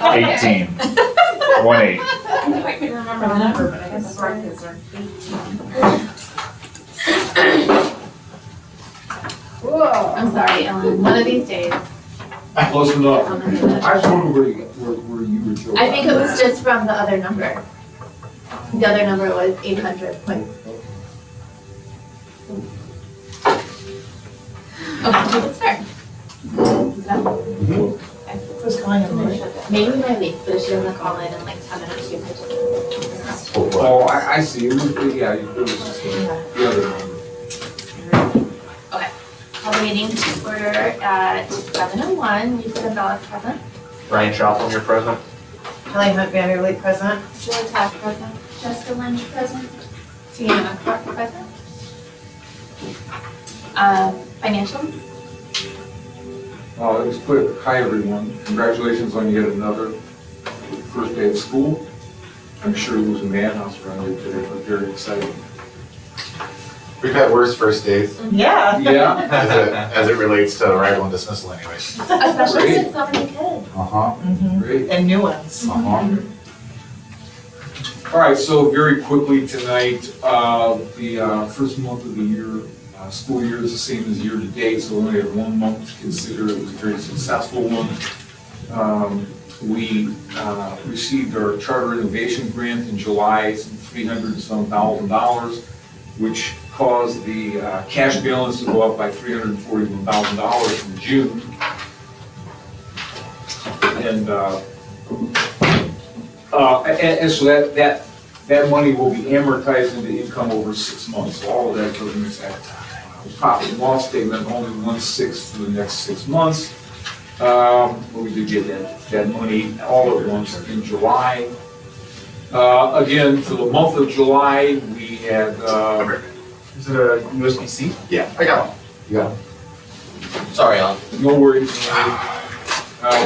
18. 1-8. I couldn't remember the number, but I guess the right kids are 18. Whoa. I'm sorry, Ellen, one of these days. Close enough. I'm gonna do it. I just wonder where you were joking. I think it was just from the other number. The other number was 800 point. Okay, let's start. Is that- Who's calling him? Maybe we might leave, but if she doesn't call in like 10 minutes, you could just. Oh, I see. It was, yeah, it was just the other one. Call the meeting to order at 7:01. Lisa Gonzalez present. Ryan Joplin, you're present. Kelly Hunt Vanderleet present. Julie Taft present. Jessica Lynch present. Sienna Clark present. Financial. It was quick. Hi, everyone. Congratulations on yet another first day of school. I'm sure it was a madhouse around here today, but very exciting. We've had worse first days Yeah. Yeah, as it relates to arrival and dismissal anyways. Especially Great. since so many kids. Uh-huh. great. And new ones. Uh-huh. All right, so very quickly tonight, the first month of the year, school year is the same as year to date, so we only have 1 month to consider. It was a very successful one. We received our charter innovation grant in July, some $300 and some thousand, which caused the cash balance to go up by $341,000 from June. And so that money will be amortized into income over 6 months. So all of that goes into that profit and loss statement, only 1/6 for the next 6 months. But we did get that money all at once in July. Again, for the month of July, we had, Is it a USB-C? Yeah, I got one. You got one? Sorry, Alan. no worries.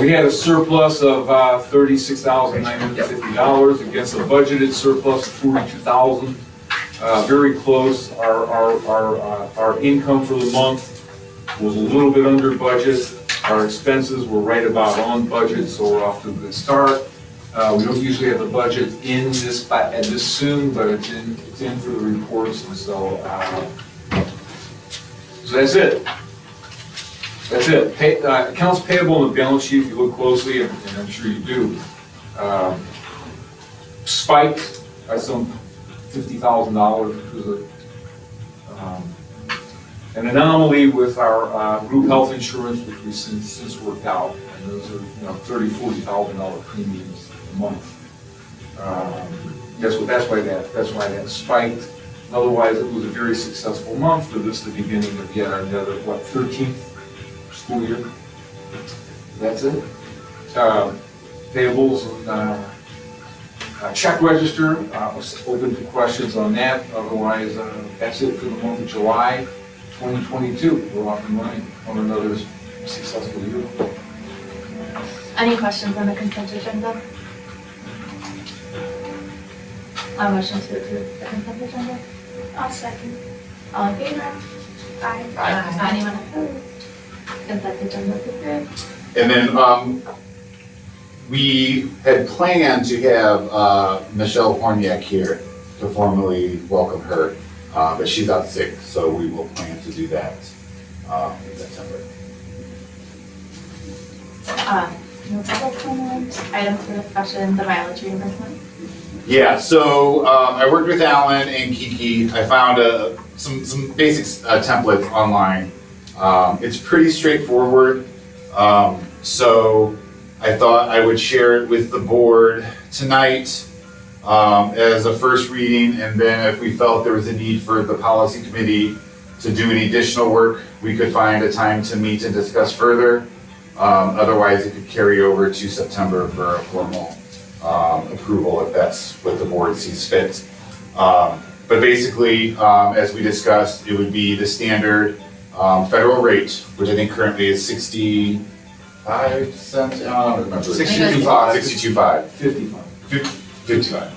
We had a surplus of $36,950 against a budgeted surplus of $42,000. Very close. Our income for the month was a little bit under budget. Our expenses were right about on budget, so we're off to a good start. We don't usually have the budget in this at this soon, but it's in for the reports, and so that's it. That's it. Accounts payable on the balance sheet, if you look closely, and I'm sure you do, spiked by some $50,000, which was an anomaly with our group health insurance, which we've since worked out, and those are $30,000, $40,000 premiums a month. That's why that spiked. Otherwise, it was a very successful month for this, the beginning of yet another 13th school year. That's it. Payables and check register. Was open to questions on that. Otherwise, that's it for the month of July 2022. We're off and running on another successful year. Any questions on the consent agenda? A motion to approve the consent agenda? I'll second. All in favor? Aye. Anyone opposed? Consent agenda is approved. And then we had planned to have Michelle Horniak here to formally welcome her, but she's out sick, so we will plan to do that in September. No public comment, items for discussion, the mileage reimbursement. Yeah, so I worked with Alan and Kiki. I found some basic templates online. It's pretty straightforward. So I thought I would share it with the board tonight as a first reading, and then if we felt there was a need for the policy committee to do any additional work, we could find a time to meet and discuss further. Otherwise, it could carry over to September for a formal approval if that's what the board sees fit. But basically, as we discussed, it would be the standard federal rate, which I think currently is 65 cents. I don't remember. 62.5. 62.5. 55. 55.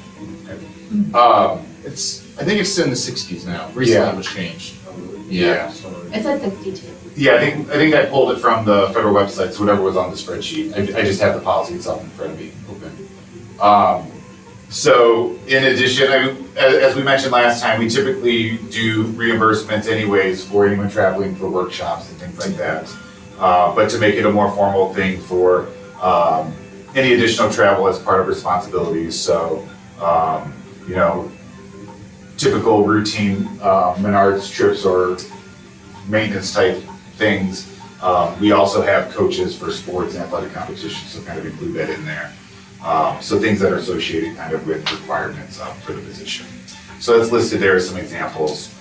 I think it's in the 60s now. Recently it was changed. Yeah. It said 62. Yeah, I think I pulled it from the federal website, so whatever was on the spreadsheet. I just have the policy itself in front of me, open. So in addition, as we mentioned last time, we typically do reimbursements anyways for anyone traveling for workshops and things like that. But to make it a more formal thing for any additional travel as part of responsibilities. So, you know, typical routine Menards trips or maintenance type things. We also have coaches for sports and athletic competitions, so kind of include that in there. So things that are associated kind of with requirements for the position. So that's listed there as some examples.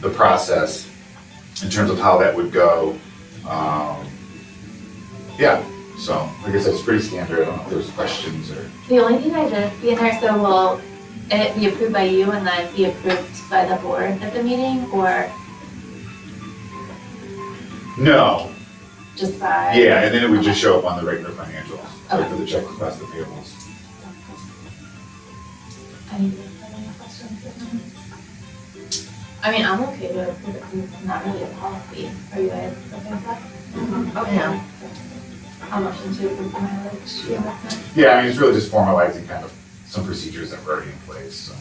The process in terms of how that would go. Yeah, so like I said, it's pretty standard. I don't know if there's questions or. The only thing I did see in there, so will it be approved by you and then be approved by the board at the meeting, or No, just by? yeah, and then it would just show up on the regular financials, like for the check request, the payables. Any other questions? I mean, I'm okay to approve it because it's not really a policy. Are you guys okay with that? Yeah. I'll motion to approve the mileage reimbursement. Yeah, I mean, it's really just formalizing kind of some procedures that were already in place, so.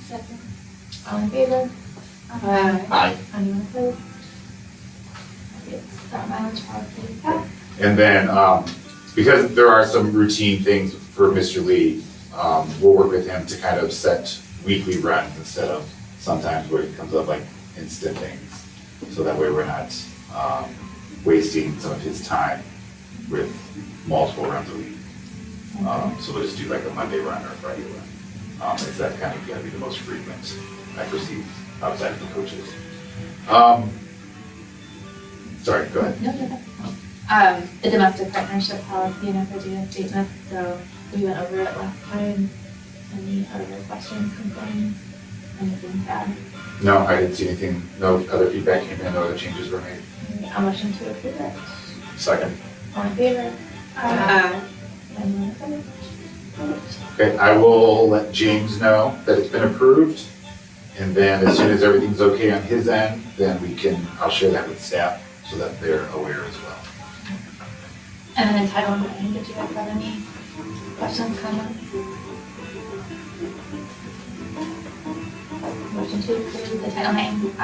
Second. All in favor? Aye. Anyone opposed? It's that mileage policy passed. And then, because there are some routine things for Mr. Lee, we'll work with him to kind of set weekly runs instead of sometimes where it comes up like instant things. So that way we're not wasting some of his time with multiple runs a week. So we'll just do like a Monday run or a Friday run. Is that kind of gonna be the most frequent I perceive outside of the coaches. Sorry, go ahead. No. The domestic partnership policy and FODA statement, so we went over it last time. Any other questions, concerns, anything to add? No, I didn't see anything, no other feedback came in, no other changes were made. A motion to approve it. Second. All in favor? Anyone opposed? Okay, I will let James know that it's been approved. And then as soon as everything's okay on his end, then I'll share that with staff so that they're aware as well. And then entitlement, did you guys have any questions, comments? Motion to approve the Title IX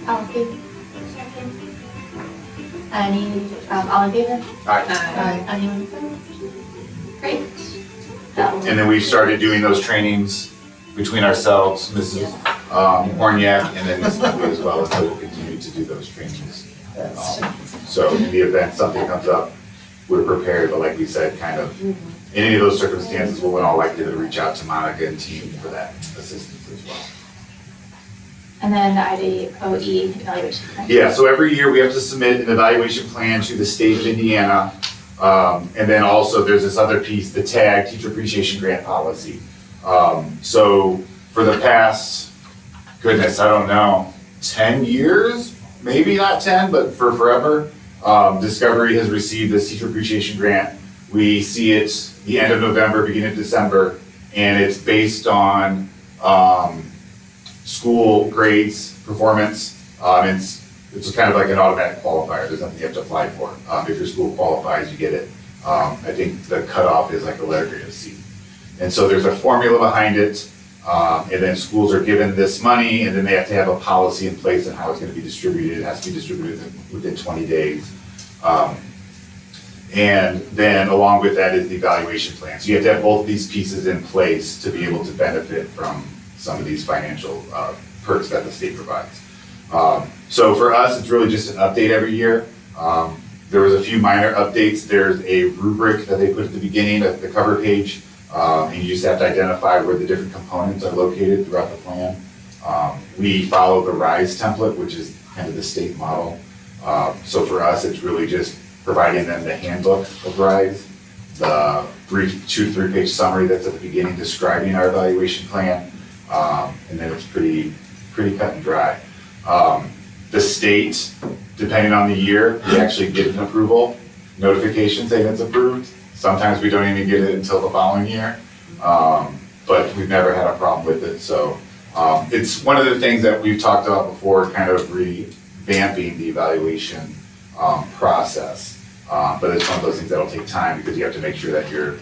policy. Second. Any, all in favor? Aye. Anyone opposed? Great. That will- And then we've started doing those trainings between ourselves, Mrs. Horniak, and then Ms. Lee as well, and so we'll continue to do those trainings. So in the event something comes up, we're prepared, but like we said, kind of, in any of those circumstances, we'll in all likelihood reach out to Monica and team for that assistance as well. And then the IDOE evaluation plan. Yeah, so every year we have to submit an evaluation plan to the state of Indiana. And then also there's this other piece, the TAG, Teacher Appreciation Grant Policy. So for the past, goodness, I don't know, 10 years, maybe not 10, but for forever, Discovery has received this Teacher Appreciation Grant. We see it the end of November, beginning of December, and it's based on school grades, performance. It's kind of like an automatic qualifier. There's nothing you have to apply for. If your school qualifies, you get it. I think the cutoff is like a letter grade of C. And so there's a formula behind it. And then schools are given this money, and then they have to have a policy in place on how it's going to be distributed. It has to be distributed within 20 days. And then along with that is the evaluation plan. So you have to have both of these pieces in place to be able to benefit from some of these financial perks that the state provides. So for us, it's really just an update every year. There was a few minor updates. There's a rubric that they put at the beginning of the cover page, and you just have to identify where the different components are located throughout the plan. We follow the RISE template, which is kind of the state model. So for us, it's really just providing them the handbook of RISE, the brief 2 to 3 page summary that's at the beginning describing our evaluation plan, and then it's pretty cut and dry. The state, depending on the year, we actually get an approval notification saying it's approved. Sometimes we don't even get it until the following year, but we've never had a problem with it. So It's one of the things that we've talked about before, kind of revamping the evaluation process. But it's one of those things that'll take time because you have to make sure that you're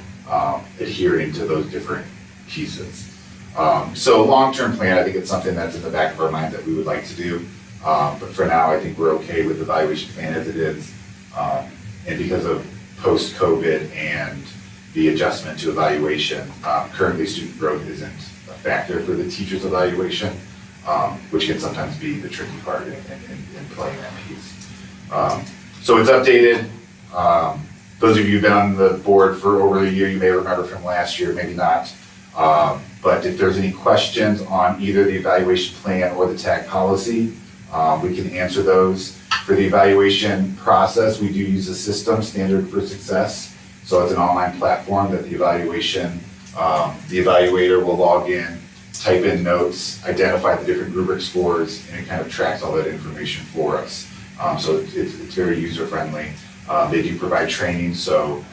adhering to those different pieces. So long-term plan, I think it's something that's in the back of our mind that we would like to do. But for now, I think we're okay with the evaluation plan as it is. And because of post-COVID and the adjustment to evaluation, currently student growth isn't a factor for the teacher's evaluation, which can sometimes be the tricky part in playing that piece. So it's updated. Those of you who've been on the board for over a year, you may remember from last year, maybe not. But if there's any questions on either the evaluation plan or the tag policy, we can answer those. For the evaluation process, we do use a system, Standard for Success. So it's an online platform that the evaluator will log in, type in notes, identify the different rubric scores, and it kind of tracks all that information for us. So it's very user-friendly. They do provide training, so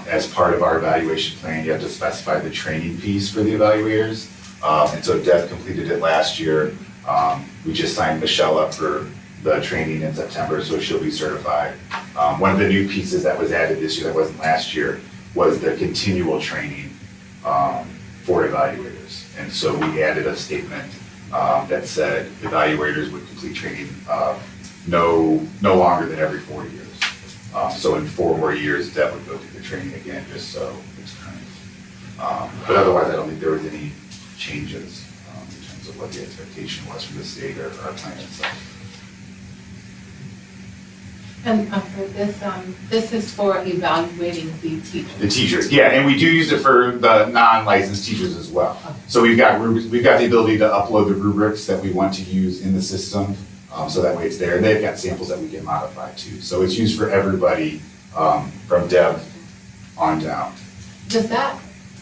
as part of our evaluation plan, you have to specify the training piece for the evaluators. And so Deb completed it last year. We just signed Michelle up for the training in September, so she'll be certified. One of the new pieces that was added this year that wasn't last year was the continual training for evaluators. And so we added a statement that said evaluators would complete training no longer than every 4 years. So in 4 more years, Deb would go through the training again, just so it's current. But otherwise, I don't think there was any changes in terms of what the expectation was from the state or our plan itself. And for this is for evaluating the teachers. The teachers, yeah, and we do use it for the non-licensed teachers as well. So we've got rubrics, we've got the ability to upload the rubrics that we want to use in the system, so that way it's there. And they've got samples that we can modify too. So it's used for everybody from Deb on down. This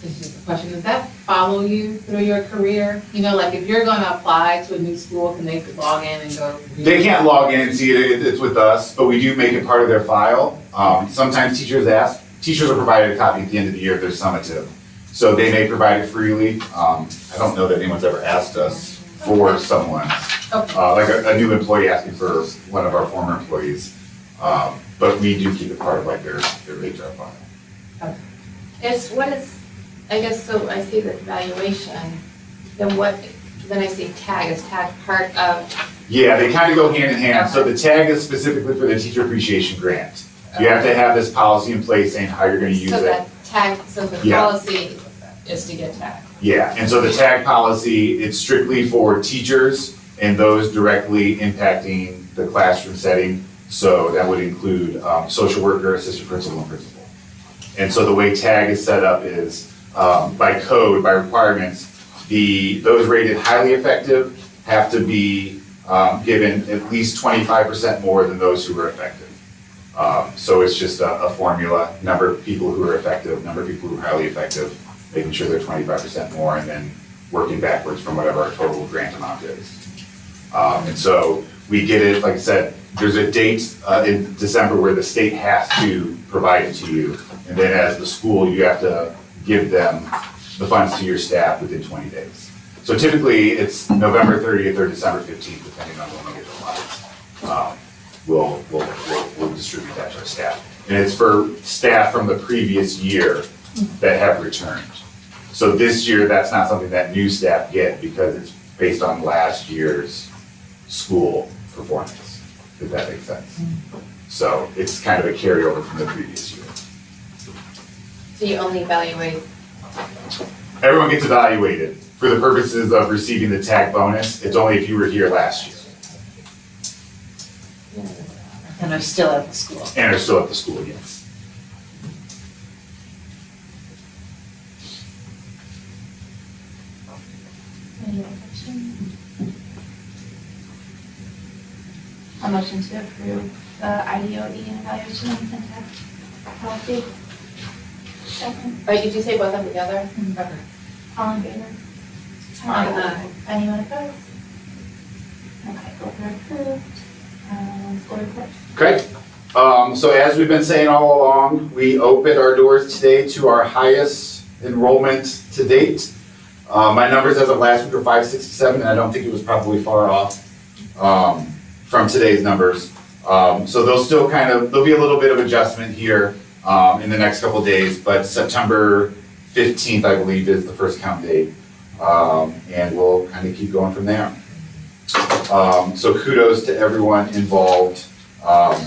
is just a question, does that follow you through your career? You know, like if you're gonna apply to a new school, can they log in and go? They can't log in and see it, it's with us, but we do make it part of their file. Sometimes teachers are provided a copy at the end of the year if they're summative. So they may provide it freely. I don't know that anyone's ever asked us for someone, like a new employee asking for one of our former employees. But we do keep it part of like their HR file. I guess, so I see the evaluation, then I see tag, is tag part of? Yeah, they kind of go hand in hand. So the tag is specifically for the teacher appreciation grant. You have to have this policy in place saying how you're gonna use So it. that tag, so the Yeah. policy is to get tagged. Yeah, and so the tag policy, it's strictly for teachers and those directly impacting the classroom setting. So that would include social worker, assistant principal, and principal. And so the way tag is set up is by code, by requirements, those rated highly effective have to be given at least 25% more than those who are effective. So it's just a formula, number of people who are effective, number of people who are highly effective, making sure they're 25% more, and then working backwards from whatever our total grant amount is. And so we get it, like I said, there's a date in December where the state has to provide it to you. And then as the school, you have to give them the funds to your staff within 20 days. So typically, it's November 30th or December 15th, depending on when we get the funds. We'll distribute that to our staff. And it's for staff from the previous year that have returned. So this year, that's not something that new staff get because it's based on last year's school performance, if that makes sense. So it's kind of a carryover from the previous year. So you only evaluate? Everyone gets evaluated. For the purposes of receiving the tag bonus, it's only if you were here last year And I'm still at the school. and are still at the school, yes. Any other questions? A motion to approve the IDOE and evaluation and tag policy. Second. Wait, did you say both of them together? Okay. All in favor? Aye. Anyone opposed? Okay, both are approved. School report. Okay, so as we've been saying all along, we opened our doors today to our highest enrollment to date. My numbers as of last week are 567, and I don't think it was probably far off from today's numbers. So there'll be a little bit of adjustment here in the next couple of days, but September 15th, I believe, is the first count date. And we'll kind of keep going from there. So kudos to everyone involved.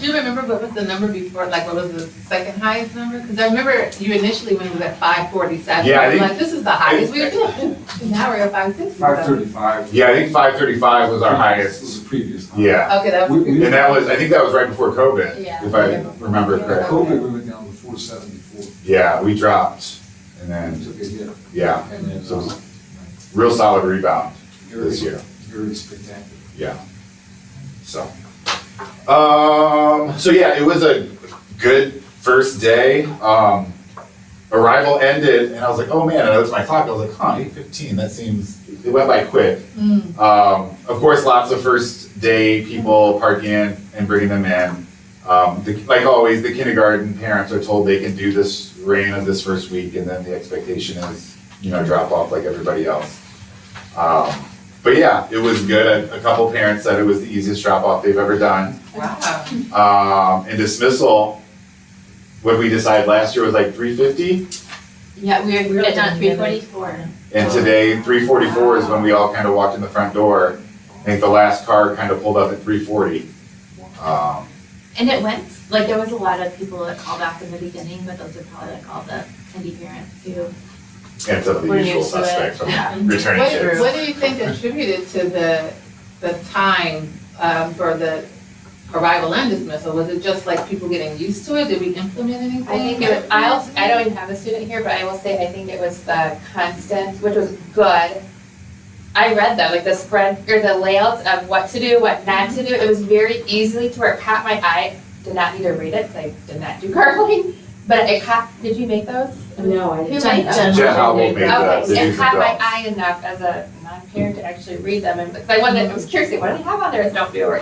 Do you remember what was the number before, like what was the second highest number? Because I remember you initially when it was at 547. Yeah, I I was think- like, this is the highest we've done. Now we're at 560. 535. Yeah, I think 535 was our This highest. was the previous. time. Yeah, Okay, that was. We- and I think that was right before COVID, Yeah. if I remember correctly. COVID, we went down to 474. Yeah, we dropped, and And then, took a hit. yeah, And then, so it was real solid rebound very, this year. very spectacular. Yeah. So, so yeah, it was a good first day. Arrival ended, and I was like, oh man, and I looked at my clock, I was like, huh, 8:15, that seems, it went by quick. Mm. Of course, lots of first day people parking in and bringing them in. Like always, the kindergarten parents are told they can do this rain of this first week, and then the expectation is, drop off like everybody else. But yeah, it was good. A couple parents said it was the easiest drop off they've ever done. Wow. And dismissal, what we decided last year was like 350, Yeah, we were done at 344. and today 344 is when we all kind of walked in the front door. I think the last car kind of pulled up at 340. And it went, like, there was a lot of people that called back in the beginning, but those are probably like all the indie parents who And some of the were usual used to it. suspects from Yeah. returning What, kids. what do you think attributed to the time for the arrival and dismissal? Was it just like people getting used to it? Did we implement anything? I think it, I don't even have a student here, but I will say, I think it was the constant, which was good. I read them, like the spread, or the layouts of what to do, what not to do, it was very easily to where it caught my eye. Did not need to read it, because I did not do carpooling, but it caught, did you make those? No, I Who didn't. made those? Jen Howell made the Okay, do's it and caught my don'ts. eye enough as a non-parent to actually read them, and, because I was curious, like, what do they have on there as don't do, or,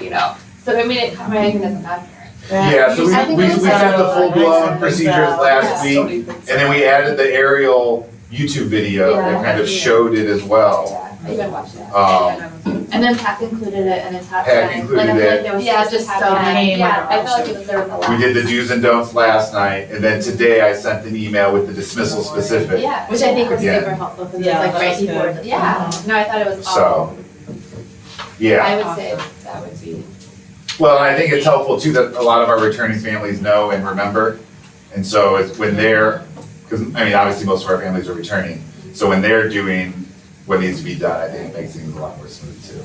so I mean, it caught my eye even as a non-parent. Yeah, so I we think it was, sent the full-blown I procedures sent last yeah. week, and then we added the aerial YouTube video that Yeah. kind of showed it as well. Yeah, I even watched that. And then Pat included it in a top Pat 10. included Like, I feel it. like there was Yeah, just a just top so 10. many. Yeah, I felt like there was a lot. We did the do's and don'ts last night, and then today I sent an email with the dismissal specific. Yeah. Which I think was Yeah. super helpful, because Yeah, it's like that right was before. good. Yeah, no, I thought it was So, all, Yeah, I would say that would be, well, and I think it's helpful too that a lot of our returning families know and remember. And so it's when they're, because, obviously most of our families are returning, so when they're doing what needs to be done, I think it makes things a lot more smooth too.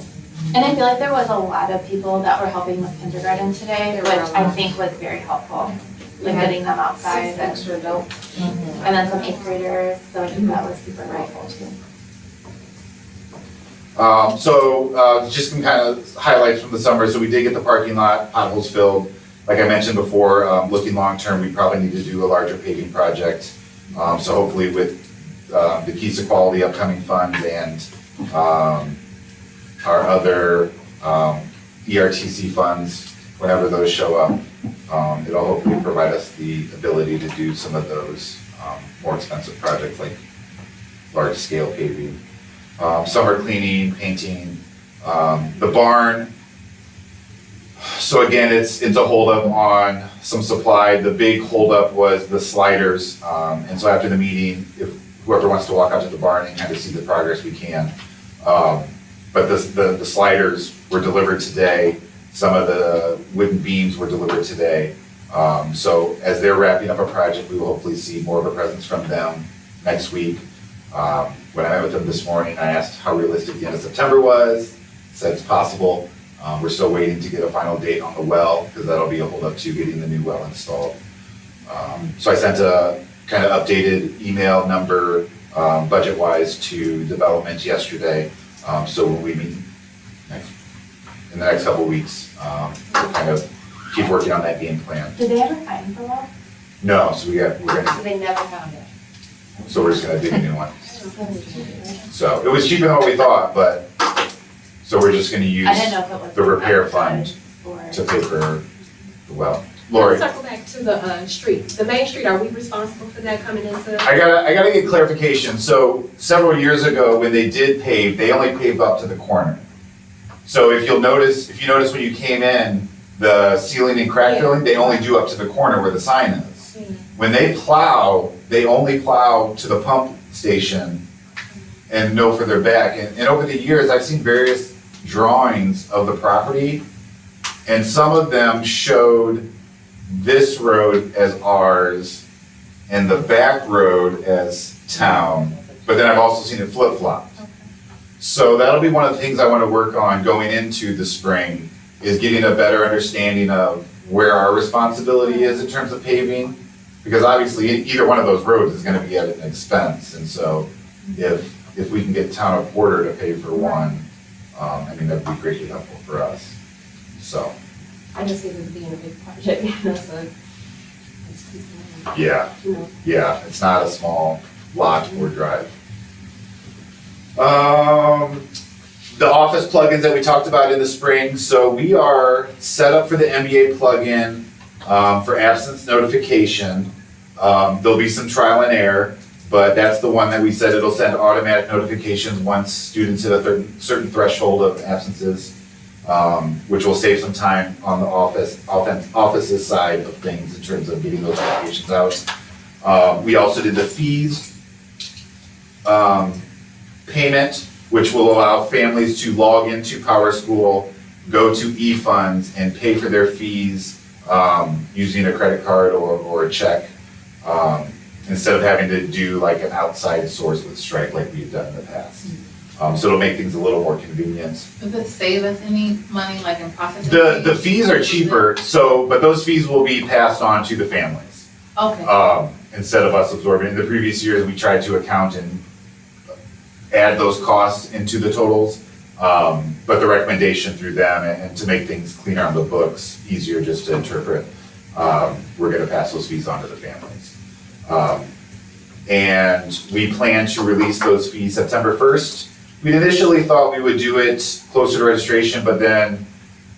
And I feel like there was a lot of people that were helping with kindergarten today, There which were a I lot. think was very helpful. Like Yeah. getting them outside, six extra adults. and then some eighth graders, so I think that was super helpful too. Just some kind of highlights from the summer. So we did get the parking lot potholes filled. Like I mentioned before, looking long-term, we probably need to do a larger paving project. So hopefully with the Keys to Quality upcoming funds and our other ERTC funds, whenever those show up, it'll hopefully provide us the ability to do some of those more expensive projects like large-scale paving. Summer cleaning, painting, the barn. So again, it's a holdup on some supply. The big holdup was the sliders. And so after the meeting, if whoever wants to walk out to the barn and kind of see the progress, we can. But the sliders were delivered today. Some of the wooden beams were delivered today. So as they're wrapping up a project, we will hopefully see more of a presence from them next week. When I met with them this morning, I asked how realistic the end of September was, said it's possible. We're still waiting to get a final date on the well, because that'll be a holdup to getting the new well installed. So I sent a kind of updated email number, budget-wise, to development yesterday. So when we meet in the next couple of weeks, we'll kind of keep working on that game plan. Did they ever find the wall? No, so we're gonna, They never found it. so we're just gonna dig a new one. So it was cheaper than what we thought, but, so we're just gonna use I didn't know if it was. the repair fund Or. to pay for the well. Lori. Let's circle back to the street. The main street, are we responsible for that coming into? I gotta get clarification. So several years ago, when they did pave, they only paved up to the corner. So if you notice when you came in, the ceiling and crack Yeah. filling, they only do up to the corner where the sign is. Yeah. When they plow, they only plow to the pump station and no further back. And over the years, I've seen various drawings of the property, and some of them showed this road as ours and the back road as town, but then I've also seen it flip-flopped. So that'll be one of the things I want to work on going into the spring, is getting a better understanding of where our responsibility is in terms of paving. Because obviously, either one of those roads is gonna be at an expense, and so if we can get town of Porter to pay for one, I mean, that'd be greatly helpful for us, so. I just see this being a big project, so. Yeah, yeah, it's not a small lot or drive. The office plugins that we talked about in the spring, so we are set up for the MBA plugin for absence notification. There'll be some trial and error, but that's the one that we said it'll send automatic notifications once students hit a certain threshold of absences, which will save some time on the office's side of things in terms of getting those notifications out. We also did the fees payment, which will allow families to log into PowerSchool, go to eFunds, and pay for their fees using a credit card or a check, instead of having to do like an outside source with Stripe like we've done in the past. So it'll make things a little more convenient. Does it save us any money, like in processing? The fees are cheaper, but those fees will be passed on to the families. Okay, Instead of us absorbing. In the previous years, we tried to account and add those costs into the totals. But the recommendation through them, and to make things cleaner on the books, easier just to interpret, we're gonna pass those fees on to the families. And we plan to release those fees September 1st. We initially thought we would do it closer to registration, but then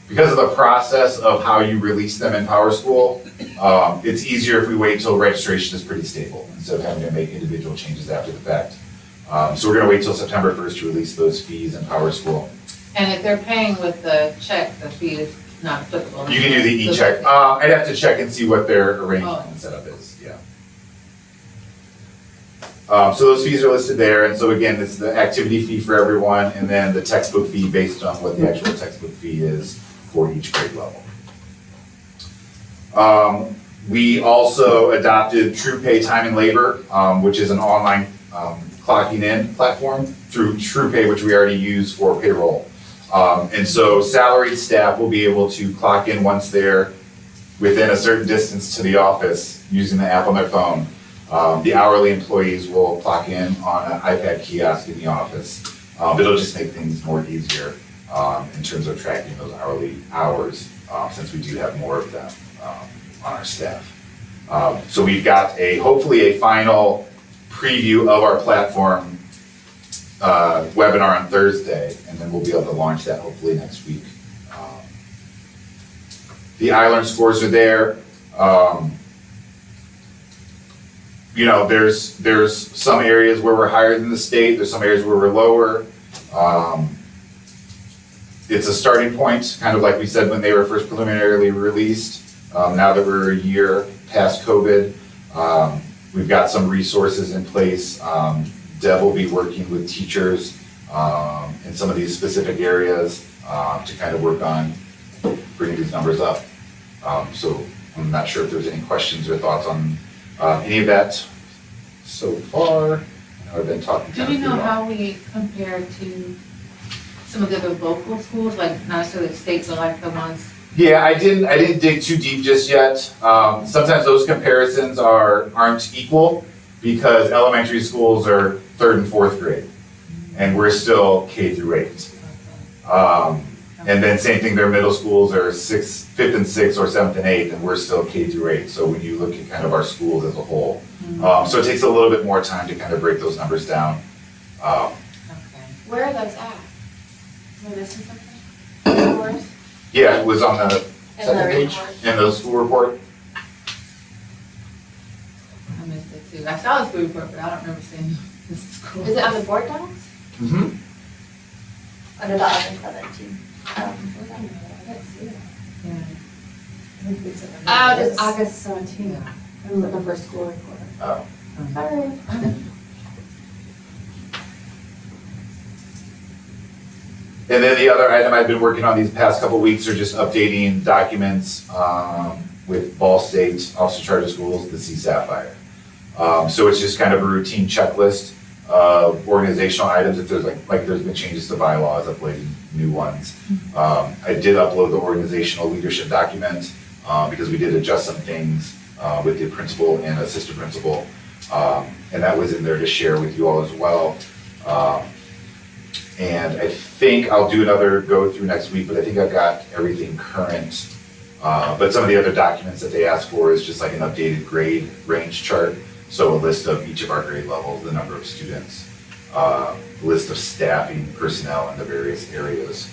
because of the process of how you release them in PowerSchool, it's easier if we wait till registration is pretty stable instead of having to make individual changes after the fact. So we're gonna wait till September 1st to release those fees in PowerSchool. and if they're paying with the check, the fee is not applicable? You can do the e-check. I'd have to check and see what their arrangement and setup is, yeah. So those fees are listed there, and so again, it's the activity fee for everyone, and then the textbook fee based on what the actual textbook fee is for each grade level. We also adopted TruePay Time and Labor, which is an online clocking in platform through TruePay, which we already use for payroll. And so salaried staff will be able to clock in once they're within a certain distance to the office using the app on their phone. The hourly employees will clock in on an iPad kiosk in the office. It'll just make things more easier in terms of tracking those hourly hours, since we do have more of them on our staff. So we've got hopefully a final preview of our platform webinar on Thursday, and then we'll be able to launch that hopefully next week. The iLearn scores are there. There's some areas where we're higher than the state, there's some areas where we're lower. It's a starting point, kind of like we said when they were first preliminarily released. Now that we're a year past COVID, we've got some resources in place. Deb will be working with teachers in some of these specific areas to kind of work on bringing these numbers up. So I'm not sure if there's any questions or thoughts on any of that so far. I know I've been talking. Do we know how we compare to some of the other local schools, like not necessarily the state, but like the ones? Yeah, I didn't dig too deep just yet. Sometimes those comparisons aren't equal because elementary schools are 3rd and 4th grade, and we're still K through 8. And then same thing, their middle schools are 5th and 6th or 7th and 8th, and we're still K through 8. So when you look at kind of our schools as a whole, so it takes a little bit more time to kind of break those numbers down. Okay. Where are those at? Am I missing something? Yours? Yeah, it was on And the second page, report. in the school report. I missed it too. I saw the school report, but I don't remember seeing the school. Is it on the board docs? Mm-hmm. Under the August 17th. Oh, just August 17th. I'm looking for school report. Oh. Sorry. And then the other item I've been working on these past couple weeks are just updating documents with Ball State, Officer Charter Schools, the C Sapphire. So it's just kind of a routine checklist of organizational items. If there's like there's been changes to bylaws, uploading new ones. I did upload the organizational leadership document because we did adjust some things with the principal and assistant principal. And that was in there to share with you all as well. And I think I'll do another go through next week, but I think I've got everything current. But some of the other documents that they asked for is just like an updated grade range chart. So a list of each of our grade levels, the number of students, list of staffing personnel in the various areas.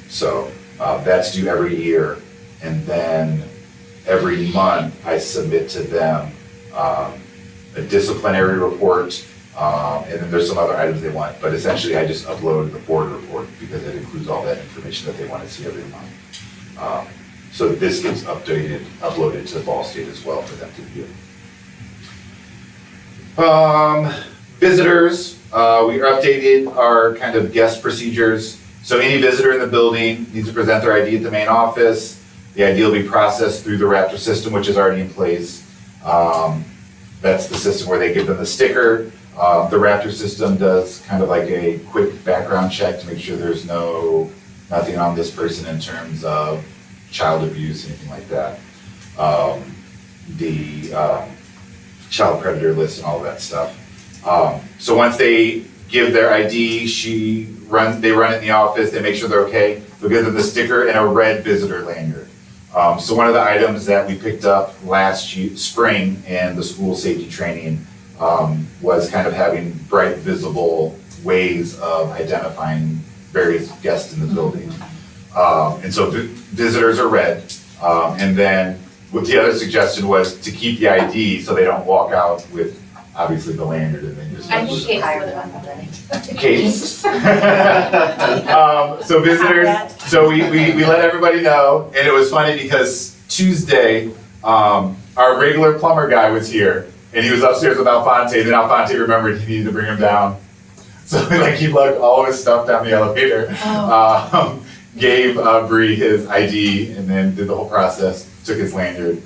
So that's due every year. And then every month I submit to them a disciplinary report. And then there's some other items they want, but essentially I just upload the board report because it includes all that information that they want to see every month. So this gets uploaded to Ball State as well for them to view. Visitors, we updated our kind of guest procedures. So any visitor in the building needs to present their ID at the main office. The ID will be processed through the Raptor system, which is already in place. That's the system where they give them the sticker. The Raptor system does kind of like a quick background check to make sure there's nothing on this person in terms of child abuse, anything like that. The child predator list and all of that stuff. So once they give their ID, they run it in the office, they make sure they're okay. They'll give them the sticker and a red visitor lanyard. So one of the items that we picked up last spring in the school safety training was kind of having bright, visible ways of identifying various guests in the building. And so visitors are red. And then what the other suggestion was to keep the ID so they don't walk out with obviously the lanyard and then just. I think Kate would have done that. Case. So visitors, so we let everybody know, and it was funny because Tuesday, our regular plumber guy was here, and he was upstairs with Alfonte, and then Alfonte remembered he needed to bring him down. So like he lugged all of his stuff down the elevator, gave Bree his ID, and then did the whole process, took his lanyard.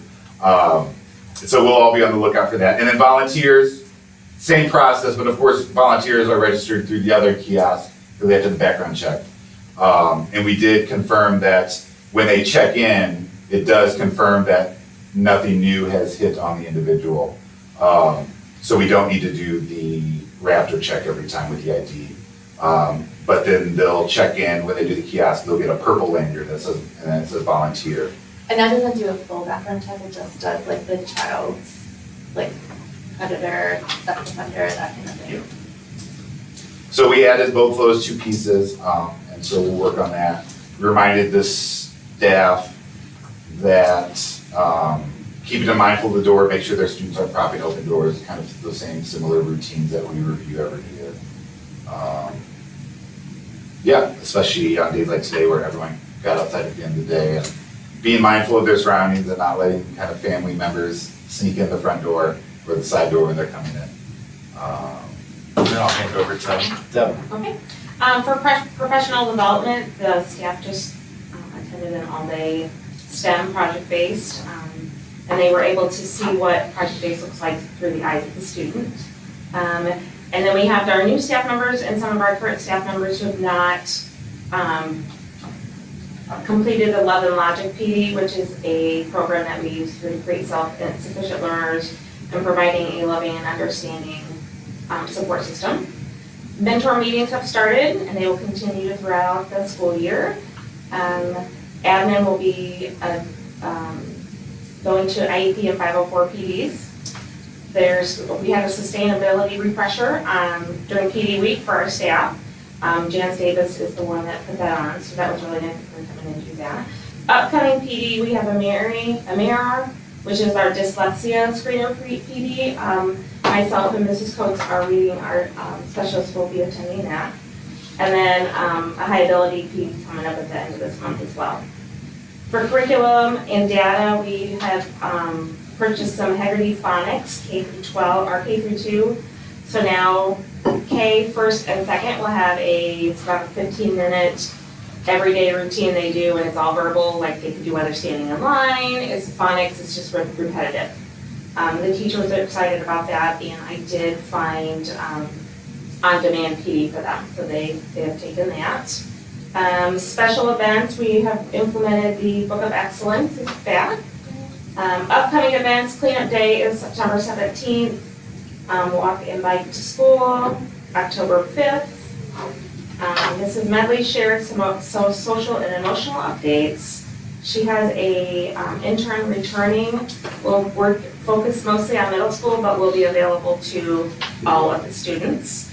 So we'll all be on the lookout for that. And then volunteers, same process, but of course volunteers are registered through the other kiosk, so they have to do the background check. And we did confirm that when they check in, it does confirm that nothing new has hit on the individual. So we don't need to do the Raptor check every time with the ID. But then they'll check in, when they do the kiosk, they'll get a purple lanyard that says, and then it says volunteer. And that doesn't do a full background check, it just does like the child's, like predator, sex offender, that kind of thing. So we added both those two pieces, and so we'll work on that. Reminded the staff that keeping them mindful of the door, make sure their students aren't propping open doors, kind of the same similar routines that we review every year. Yeah, especially on days like today where everyone got outside at the end of the day, and being mindful of their surroundings and not letting kind of family members sneak in the front door or the side door when they're coming in. And then I'll hand it over to Deb. Okay. For professional development, the staff just attended an all-day STEM project-based, and they were able to see what project-based looks like through the eyes of the student. And then we have our new staff members and some of our current staff members who have not completed the Love and Logic PD, which is a program that we use to create self-sufficient learners and providing a loving and understanding support system. Mentor meetings have started and they will continue throughout the school year. Admin will be going to IEP and 504 PDs. We have a sustainability refresher during PD week for our staff. Janice Davis is the one that put that on, so that was really nice for them to come in and do that. Upcoming PD, we have Amir, which is our dyslexia screener PD. Myself and Mrs. Coates are reading, our specialist will be attending that. And then a high ability PD coming up at the end of this month as well. For curriculum and data, we have purchased some Haggerty Phonics K through 12, or K through 2. So now K, first and second will have it's about a 15-minute everyday routine they do, and it's all verbal, like they can do while they're standing in line. It's phonics, it's just repetitive. The teachers are excited about that, and I did find on-demand PD for them, so they have taken that. Special events, we have implemented the Book of Excellence, it's back. Upcoming events, cleanup day is September 17th. Walk and bike to school, October 5th. Mrs. Medley shared some social and emotional updates. She has a intern returning, will work focused mostly on middle school, but will be available to all of the students.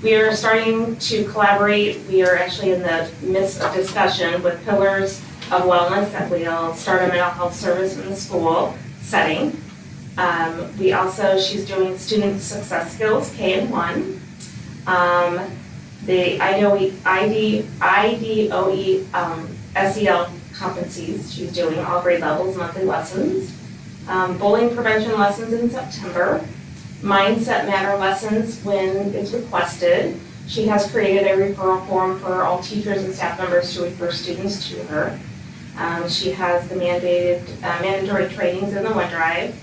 We are starting to collaborate. We are actually in the midst of discussion with Pillars of Wellness that we'll start a mental health service in the school setting. She's doing student success skills, K and 1. The IDOE SEL competencies, she's doing all grade levels, monthly lessons. Bullying prevention lessons in September. Mindset matter lessons when it's requested. She has created a referral form for all teachers and staff members to refer students to her. She has the mandatory trainings in the OneDrive.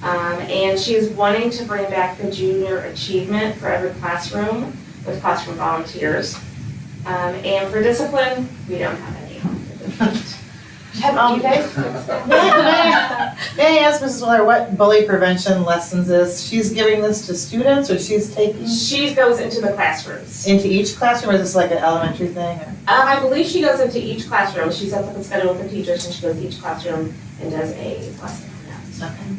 And she is wanting to bring back the junior achievement for every classroom with classroom volunteers. And for discipline, we don't have any. Have you guys? May I ask Mrs. Miller what bully prevention lessons is? She's giving this to students, or she's taking She goes into the classrooms. into each classroom, or is this like an elementary thing? Or? I believe she goes into each classroom. She sets up a schedule with the teachers and she goes to each classroom and does a lesson on that. Okay.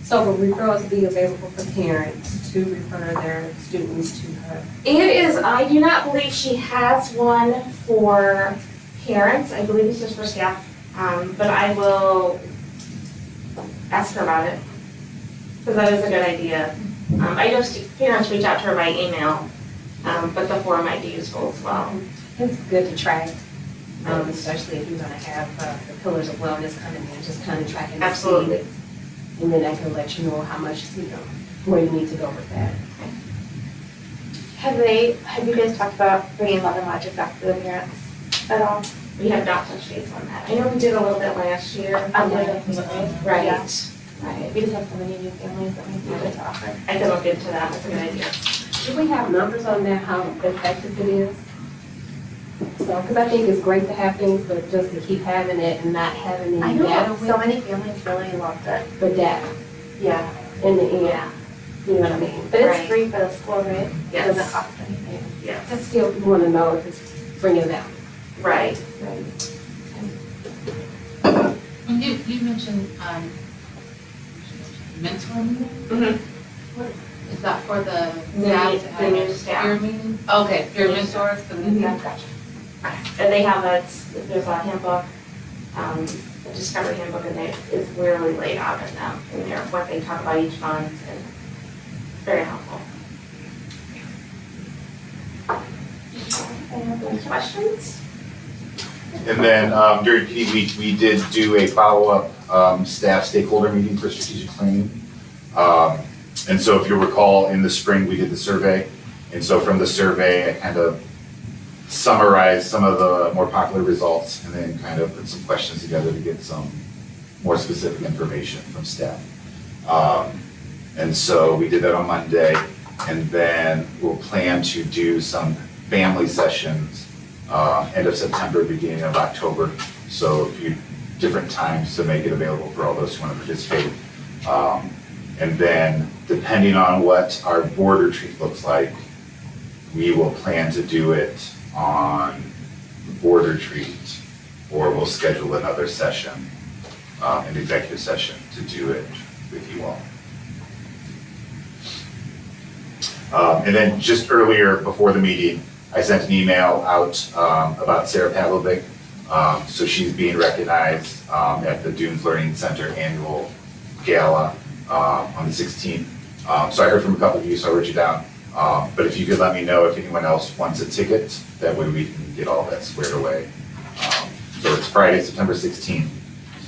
So will referrals be available for parents to refer their students to her? It is, I do not believe she has one for parents. I believe it's just for staff. But I will ask her about it, because that is a good idea. I know parents reach out to her by email, but the form might be useful as well. It's good to track, especially if you're gonna have the Pillars of Wellness coming in, just kind of tracking. Absolutely. And then I can let you know how much, where you need to go with that. Have you guys talked about bringing Love and Logic back to the parents at all? We have not touched base on that. I know we did a little bit last year. Right, Yeah. right. We just have so many new families that we need to offer. I can look into that, that's a good idea. Do we have numbers on that, how effective it is? So, because I think it's great to have things, but just to keep having it and not having I any know, data so with many families really loved it. the data Yeah, in the end. You know what I mean? but it's Right. free for the school, right? It Yes. doesn't cost anything. Yes, I still want to know if it's bringing them. right. And you mentioned, mentor meeting? Mhm. Is that for the The staff new- to the have new a staff. peer meeting? Okay, peer mentors for the new Mhm. staff, gotcha. And they have there's a handbook, a discovery handbook, and it's really laid out in them, in there, what they talk about each month, and very helpful. Any other questions? And then during PD week, we did do a follow-up staff stakeholder meeting for strategic planning. And so if you recall, in the spring, we did the survey. And so from the survey, I kind of summarized some of the more popular results and then kind of put some questions together to get some more specific information from staff. And so we did that on Monday, and then we'll plan to do some family sessions end of September, beginning of October. So a few different times to make it available for all those who want to participate. And then depending on what our board retreat looks like, we will plan to do it on the board retreat, or we'll schedule another session, an executive session, to do it with you all. And then just earlier, before the meeting, I sent an email out about Sarah Pavlovic. So she's being recognized at the Dunes Learning Center annual gala on the 16th. So I heard from a couple of you, so I wrote you down. But if you could let me know if anyone else wants a ticket, that way we can get all that squared away. So it's Friday, September 16th,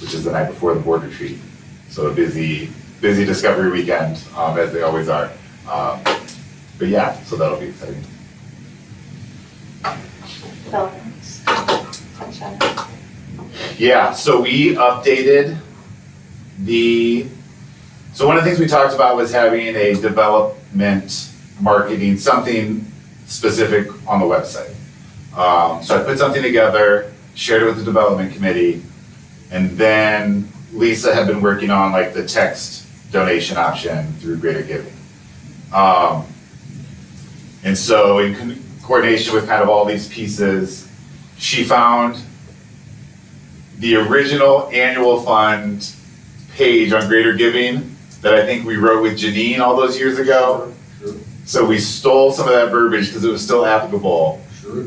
which is the night before the board retreat. So a busy discovery weekend, as they always are. But yeah, so that'll be exciting. Development. Touch on it. Yeah, so we updated so one of the things we talked about was having a development marketing, something specific on the website. So I put something together, shared it with the development committee, and then Lisa had been working on like the text donation option through Greater Giving. And so in coordination with kind of all these pieces, she found the original annual fund page on Greater Giving that I think we wrote with Janine all those years ago. Sure. So we stole some of that verbiage because it was still applicable. Sure.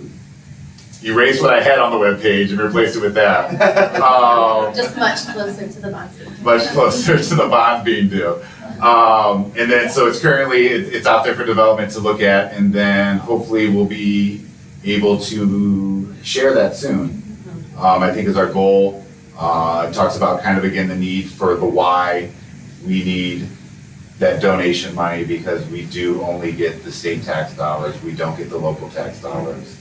Erased what I had on the webpage and replaced it with that. Just much closer to the monster. Much closer to the bond being due. And then, so it's currently, it's out there for development to look at, and then hopefully we'll be able to share that soon. I think is our goal. It talks about kind of, again, the need for the why we need that donation money, because we do only get the state tax dollars, we don't get the local tax dollars.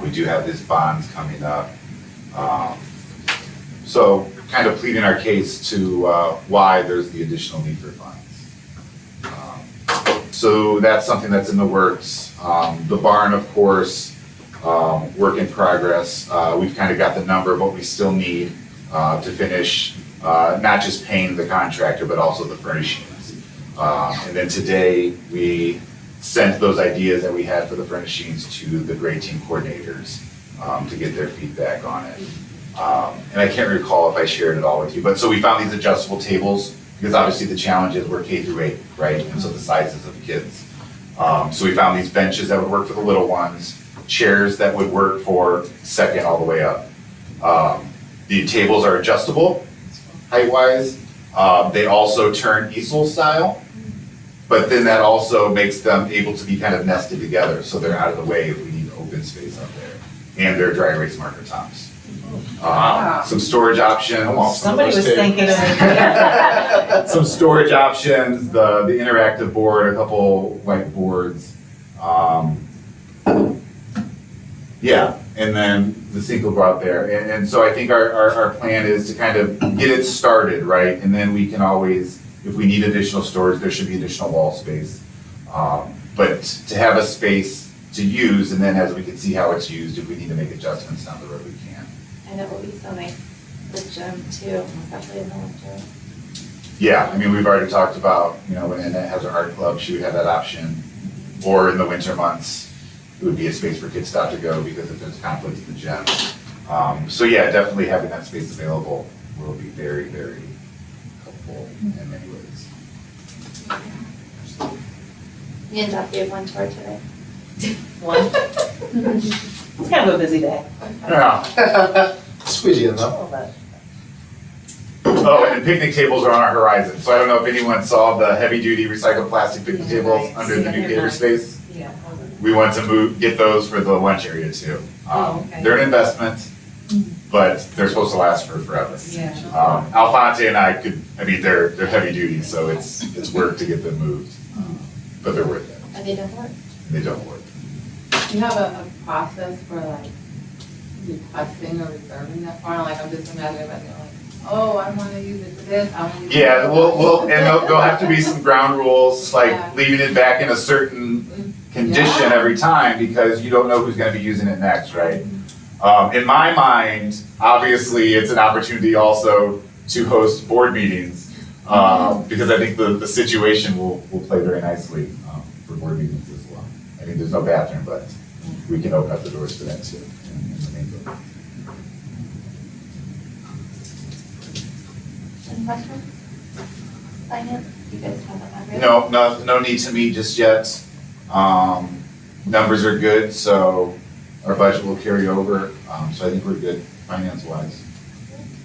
We do have these bonds coming up. So kind of pleading our case to why there's the additional need for funds. So that's something that's in the works. The barn, of course, work in progress. We've kind of got the number of what we still need to finish, not just paying the contractor, but also the furnishings. And then today, we sent those ideas that we had for the furnishings to the grade team coordinators to get their feedback on it. And I can't recall if I shared it all with you, but so we found these adjustable tables, because obviously the challenge is we're K through 8, right? And so the sizes of the kids. So we found these benches that would work for the little ones, chairs that would work for second all the way up. The tables are adjustable, height-wise. They also turn easel style, but then that also makes them able to be kind of nested together, so they're out of the way if we need open space up there. And they're dry erase marker tops. Some storage options. Somebody was thinking of it. Some storage options, the interactive board, a couple whiteboards. Yeah, and then the sink will go out there. And so I think our plan is to kind of get it started, right? And then we can always, if we need additional storage, there should be additional wall space. But to have a space to use, and then as we can see how it's used, if we need to make adjustments down the road, we can. And it will be so nice with gym too, especially in the winter. Yeah, I mean, we've already talked about, you know, when Annette has her art club, she would have that option. Or in the winter months, it would be a space for Kid Stop to go, because if there's conflict in the gym. So yeah, definitely having that space available will be very, very helpful in many ways. Me and Jeff gave one tour today. One. It's kind of a busy day. Yeah. Squeegee in though. Oh, but- Oh, and the picnic tables are on our horizon. So I don't know if anyone saw the heavy-duty recycled plastic picnic tables under the new cater space. Yeah. We want to get those for the lunch area too. Okay. They're an investment, but they're supposed to last for forever. Yeah. Alfonte and I they're heavy duty, so it's work to get them moved, but they're worth it. And they don't work. They don't work. Do you have a process for like requesting or reserving that farm? Like I'm just imagining like, oh, I want to use it for this, I want to use it. Yeah, and there'll have to be some ground rules, like Yeah. leaving it back in a certain condition Yeah. every time, because you don't know who's gonna be using it next, right? In my mind, obviously, it's an opportunity also to host board meetings, because I think the situation will play very nicely for board meetings as well. I mean, there's no bathroom, but we can open up the doors for that too in the main building. Any questions? Finance, you guys have that already? No need to meet just yet. Numbers are good, so our budget will carry over, so I think we're good. finance-wise.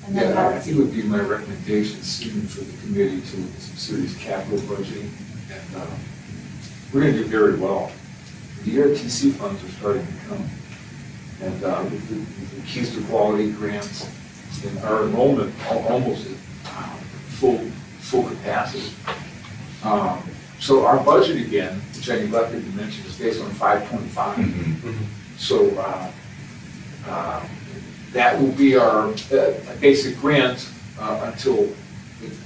And then Yeah, I think it would be my recommendation, Stephen, for the committee to look at some serious capital budgeting. And we're gonna do very well. The ERTC funds are starting to come. And with the Keys to Quality grants, and our enrollment almost at full capacity. So our budget again, which I neglected to mention, is based on 5.5. So that will be our basic grant until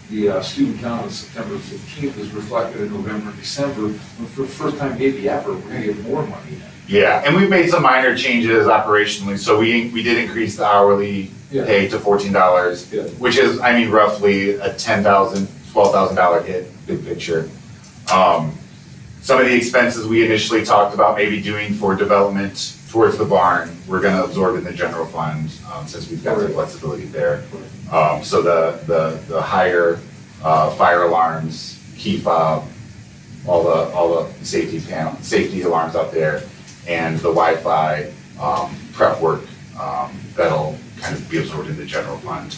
the student count on September 15th is reflected in November, December. And for the first time maybe ever, we're gonna get more money in. Yeah, and we've made some minor changes operationally, so we did increase the hourly Yeah. pay to $14, Yeah. which is, I mean, roughly a $10,000, $12,000 hit, big picture. Some of the expenses we initially talked about maybe doing for development towards the barn, we're gonna absorb in the general fund, since we've got the flexibility there. So the higher, fire alarms, key fob, all the safety alarms out there, and the Wi-Fi, prep work, that'll kind of be absorbed in the general fund.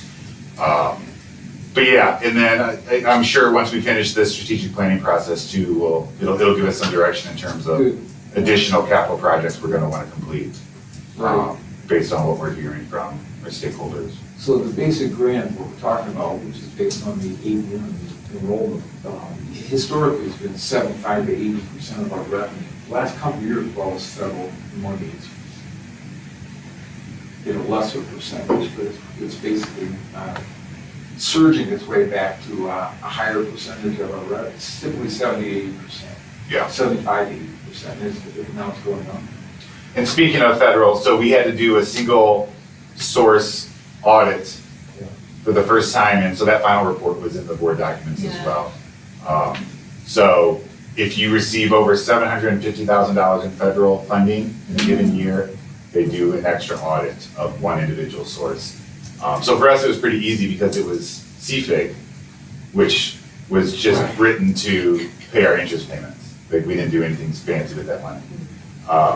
But yeah, and then I'm sure once we finish this strategic planning process too, it'll give us some direction in terms of Good. additional capital projects we're gonna wanna complete, Right. based on what we're hearing from our stakeholders. So the basic grant, what we're talking about, which is based on the ABM enrollment, historically has been 75 to 80% of our revenue. Last couple of years, while it's federal money, it's been a lesser percentage, but it's basically surging its way back to a higher percentage of our revenue. It's typically 70, 80%. Yeah. 75 to 80%, now it's going up. And speaking of federal, so we had to do a single source audit for the first time, and so that final report was in the board documents as Yeah. well. So if you receive over $750,000 in federal funding in a given year, they do an extra audit of one individual source. So for us, it was pretty easy because it was CFIG, which was just written to pay our interest payments. Like, we didn't do anything fancy with that money.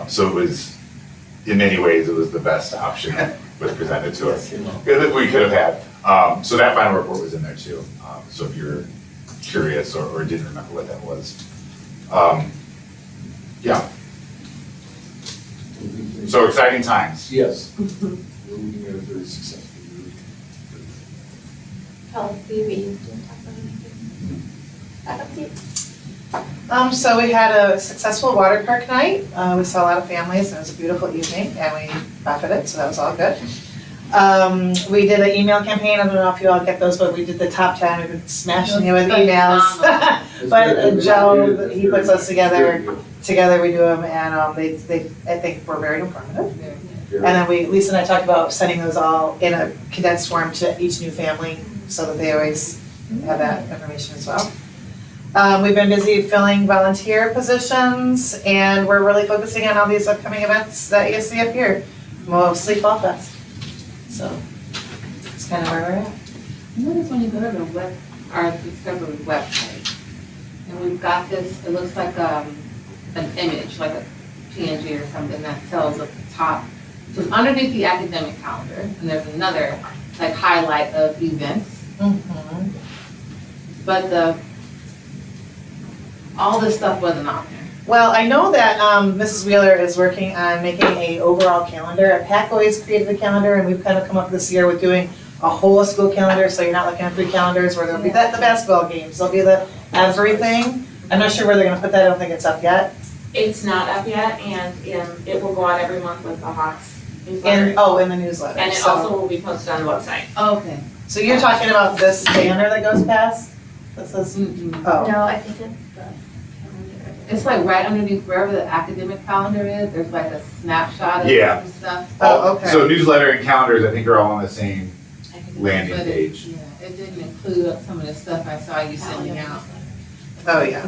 So it was, in many ways, it was the best option that was presented to us that we could have had. So that final report was in there too. So if you're curious or didn't remember what that was. Yeah, so exciting times. Yes. We're looking at a very successful year. Policy, we didn't talk about anything. Back up to you. So we had a successful water park night. We saw a lot of families, and it was a beautiful evening, and we profited, so that was all good. We did an email campaign. I don't know if you all get those, but we did the top 10. We've been smashing it with emails. But Joe, he puts us together we do them, and they I think were very informative. And then Lisa and I talked about sending those all in a condensed form to each new family, so that they always have that information as well. We've been busy filling volunteer positions, and we're really focusing on all these upcoming events that you see up here, mostly Fall Fest. So that's kind of where we're at. Notice when you go to the our Discovery website, and we've got this, it looks like an image, like a PNG or something that tells at the top. So it's underneath the academic calendar, and there's another like highlight of events, Mhm. but all this stuff wasn't on there. Well, I know that Mrs. Wheeler is working on making a overall calendar. PAC always created a calendar, and we've kind of come up this year with doing a whole school calendar, so you're not looking at 3 calendars where there'll be the basketball games, there'll be the everything. I'm not sure where they're gonna put that, I don't think it's up yet. It's not up yet, and it will go out every month with the Hawks newsletter. In the newsletter. And it So- also will be posted on the website. Okay. So you're talking about this banner that goes past? This is, oh, No, I think it's the calendar. It's like right underneath wherever the academic calendar is, there's like a snapshot of Yeah. some stuff. Oh, okay. So newsletter and calendars, I think, are all on the same I can- landing but page. Yeah, it didn't include some of the stuff I saw you sending out. oh, yeah.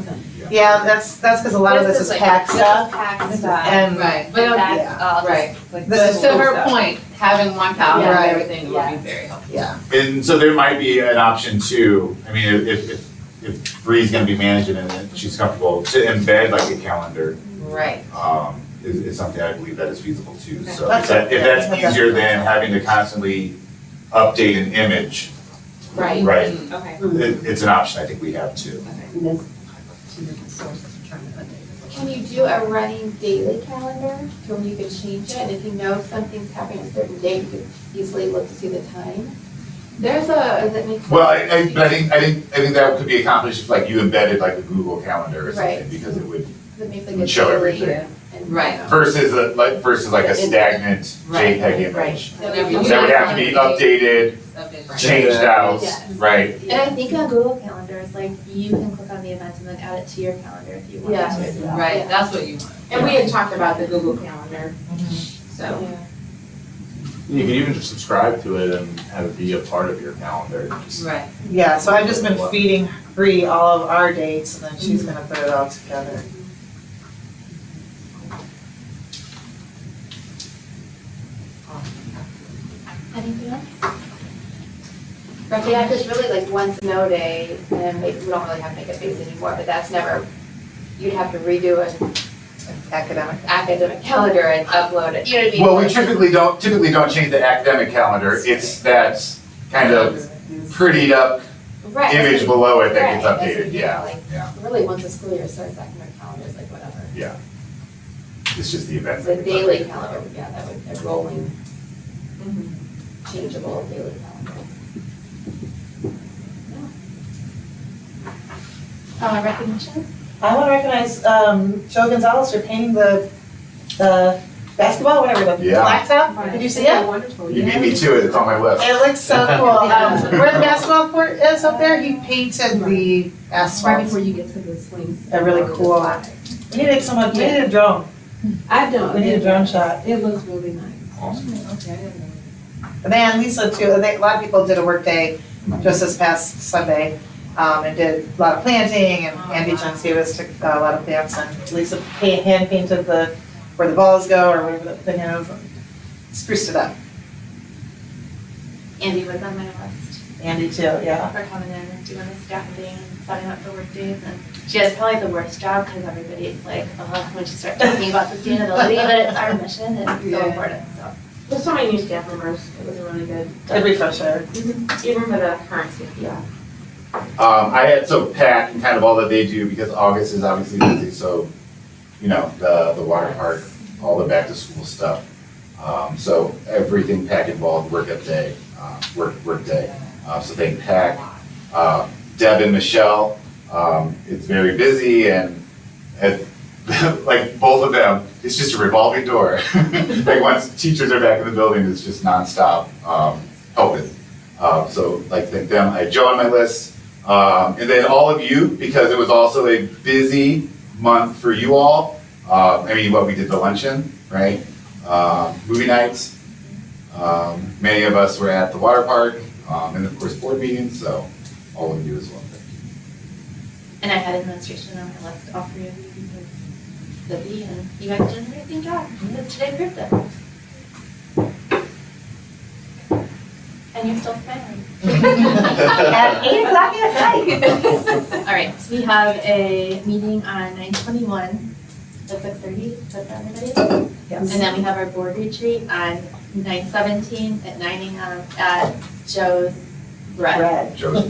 Yeah, that's because a lot of this is PAC stuff. PAC stuff. And Right, but And that's yeah, all right. just like. This But is to cool her stuff. point, having one calendar Yeah. and everything would be Yes. very helpful. Yeah, And so there might be an option too, I mean, if Bree's gonna be managing it and she's comfortable, to embed like a calendar, Right. is something I believe that is feasible too. So That's- if that's easier than having to constantly update an image, Right. right, Okay. it's an option I think we have too. Can you do a running daily calendar to where you could change it? And if you know something's happening a certain day, you could easily look to see the time? There's a, Does it make sense? Well, but I think that could be accomplished if like you embedded like a Google Calendar or something, Right. because it would, Does it make like would a show daily everything. and, Right. you know, versus like a stagnant Right. JPEG image. that Every would be- That would have to be updated, changed out, Yes. right? And I think on Google Calendars, like, you can click on the event and then add it to your calendar if you want Yeah. to as well. Right, that's what you want. And we had talked about the Google Calendar, so. Yeah. You can even just subscribe to it and have it be a part of your calendar. Just- Right. Yeah, so I've just been feeding Bree all of our dates and then she's gonna put it all together. Anything else? Yeah, because really like one snow day, and like, we don't really have Make It Face anymore, but that's never, you'd have to redo an Academic. academic calendar and upload it, you know what I mean? Well, we typically don't change the academic calendar, it's that kind of prettied up Right. image below it that Right, gets that's what updated, you yeah, know, like, yeah, really, once the school year starts, academic calendar is like whatever. yeah. It's just the events. The that get daily updated. calendar, yeah, that would, a rolling, changeable daily calendar. Recognition? I wanna recognize, Joe Gonzalez for painting the basketball, whatever, the Yeah. blacktop. Did you see it? Wonderful, You beat me to it, it's on my list. It looks so cool. Where the basketball court is up there, he painted the Right asphalt. before you get to the swings. A really cool. We need to someone, we need a drone. I don't. We need a drone shot. It looks really nice. Awesome. And then Lisa too, a lot of people did a work day just this past Sunday, and did a lot of planting, and Andy Janksevis took a lot of plants, and Lisa hand painted where the balls go, or whatever the thing is, and spruced it up. Andy was on my list Andy too, yeah. for coming in and doing the staffing and setting up the work days, and she has probably the worst job, because everybody's like, oh, when she starts talking about sustainability, but it's our mission, and it's so important, so. There's so many new staff members, it was a really good, Good refresher. even for the current staff. I had, so Pat and kind of all that they do, because August is obviously busy, so, you know, the water park, all the back to school stuff. So everything Pat involved, work day. So thank Pat, Deb and Michelle, it's very busy and like both of them, it's just a revolving door. Like once teachers are back in the building, it's just nonstop, helping. So like thank them, I had Joe on my list. And then all of you, because it was also a busy month for you all. I mean, what we did the luncheon, right? Movie nights. Many of us were at the water park, and of course board meetings, so all of you as well. And I had administration on my list, all three of you, because busy, and you guys did an amazing job, because today proved it. And you're still smiling. At 8:00 at night. All right, so we have a meeting on 9/21 at 6:30, is that for everybody? Yes. And then we have our board retreat on 9/17 at 9 AM at Joe's Bread, Red. Joe's.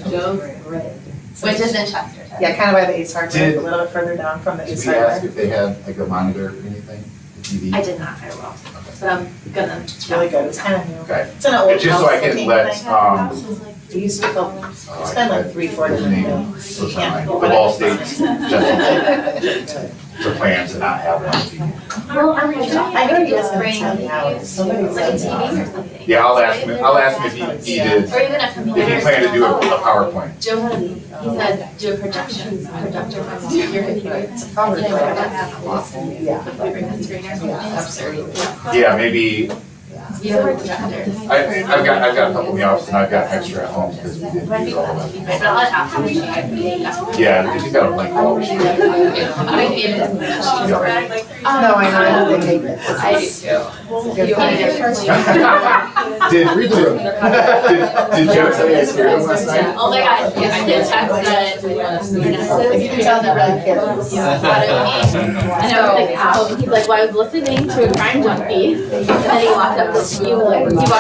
Joe's Red. which is in Chesterton. Yeah, kind of by the Ace Hardware, Did- a little bit further down from the Did Ace we ask Hardware. if they had like a monitor or anything, the TV? I did not, I will, but I'm gonna. It's really good, it's kind of new. Okay. It's an old It's just so I house can looking let, thing. They used to be called, it's been like 3-4 different names. So the Ball States, just the plan to not have one. Well, I'm trying. I heard he was gonna bring tell me how it's somebody like a said TV that. or something. Yeah, I'll ask him if he needed, Or even a computer. if he planned to do a PowerPoint. Joe had, he said, do a projection from your computer. It's a PowerPoint. Yeah. If we bring a screen or something. Absolutely. Yeah, maybe, Use a projector. I've got a couple in the office and I've got extra at home because we didn't But I use think all that of would be them. great, but I'll ask him if she had me. Yeah, because he's got a blank wall. I might be able to. No, I know, they make it. I do too. Good You point. only get Did Joe tell you I scared him last night? Oh my gosh, yeah, I did text that Like you can tell they're really kids. And I was like, ow, he's like, well, I was listening to a crime junkie, and then he walked up to me, he walked